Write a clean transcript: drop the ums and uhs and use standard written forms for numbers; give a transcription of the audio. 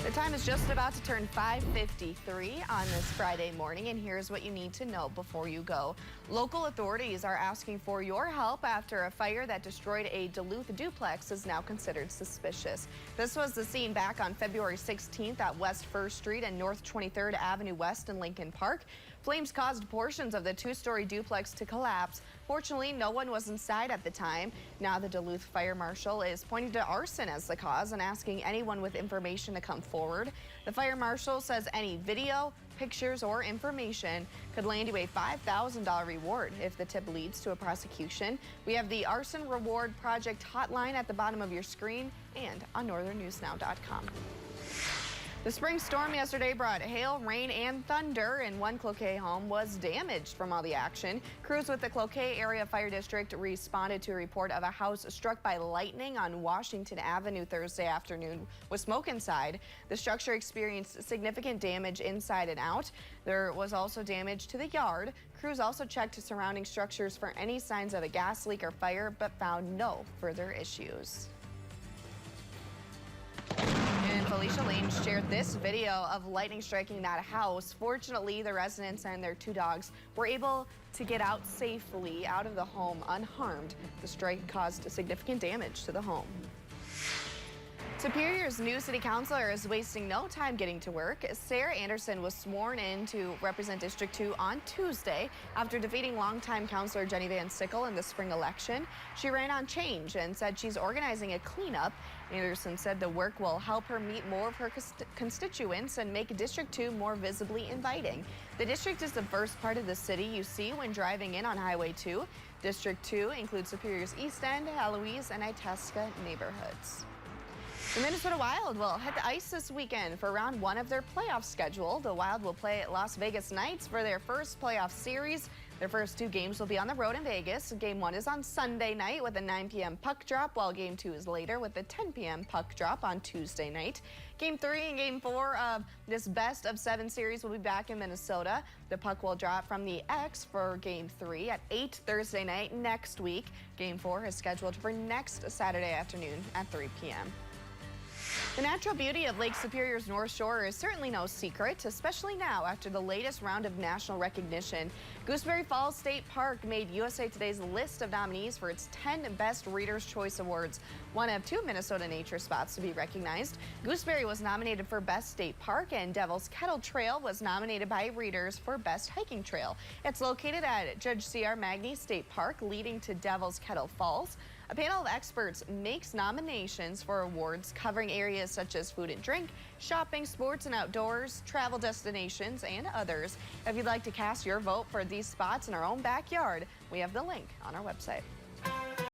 The time is just about to turn 5:53 on this Friday morning, and here's what you need to know before you go. Local authorities are asking for your help after a fire that destroyed a Duluth duplex is now considered suspicious. This was the scene back on February 16th at West 1st Street and North 23rd Avenue West in Lincoln Park. Flames caused portions of the two-story duplex to collapse. Fortunately, no one was inside at the time. Now the Duluth Fire Marshal is pointing to arson as the cause and asking anyone with information to come forward. The Fire Marshal says any video, pictures, or information could land you a $5,000 reward if the tip leads to a prosecution. We have the Arson Reward Project hotline at the bottom of your screen and on northernnewsnow.com. The spring storm yesterday brought hail, rain, and thunder, and one Cloquet home was damaged from all the action. Crews with the Cloquet Area Fire District responded to a report of a house struck by lightning on Washington Avenue Thursday afternoon with smoke inside. The structure experienced significant damage inside and out. There was also damage to the yard. Crews also checked surrounding structures for any signs of a gas leak or fire, but found no further issues. And Felicia Lane shared this video of lightning striking that house. Fortunately, the residents and their two dogs were able to get out safely out of the home unharmed. The strike caused significant damage to the home. Superior's new city councilor is wasting no time getting to work. Sarah Anderson was sworn in to represent District 2 on Tuesday after defeating longtime councilor Jenny Van Sickle in the spring election. She ran on change and said she's organizing a cleanup. Anderson said the work will help her meet more of her constituents and make District 2 more visibly inviting. The district is the first part of the city you see when driving in on Highway 2. District 2 includes Superior's East End, Eloise, and Itasca neighborhoods. The Minnesota Wild will hit the ice this weekend for round one of their playoff schedule. The Wild will play at Las Vegas Knights for their first playoff series. Their first two games will be on the road in Vegas. Game 1 is on Sunday night with a 9 p.m. puck drop, while Game 2 is later with a 10 p.m. puck drop on Tuesday night. Game 3 and Game 4 of this best-of-7 series will be back in Minnesota. The puck will drop from the X for Game 3 at 8 Thursday night next week. Game 4 is scheduled for next Saturday afternoon at 3 p.m. The natural beauty of Lake Superior's North Shore is certainly no secret, especially now after the latest round of national recognition. Gooseberry Falls State Park made USA Today's list of nominees for its 10 Best Reader's Choice Awards, one of 2 Minnesota nature spots to be recognized. Gooseberry was nominated for Best State Park, and Devil's Kettle Trail was nominated by readers for Best Hiking Trail. It's located at Judge C.R. Magny State Park, leading to Devil's Kettle Falls. A panel of experts makes nominations for awards covering areas such as food and drink, shopping, sports and outdoors, travel destinations, and others. If you'd like to cast your vote for these spots in our own backyard, we have the link on our website.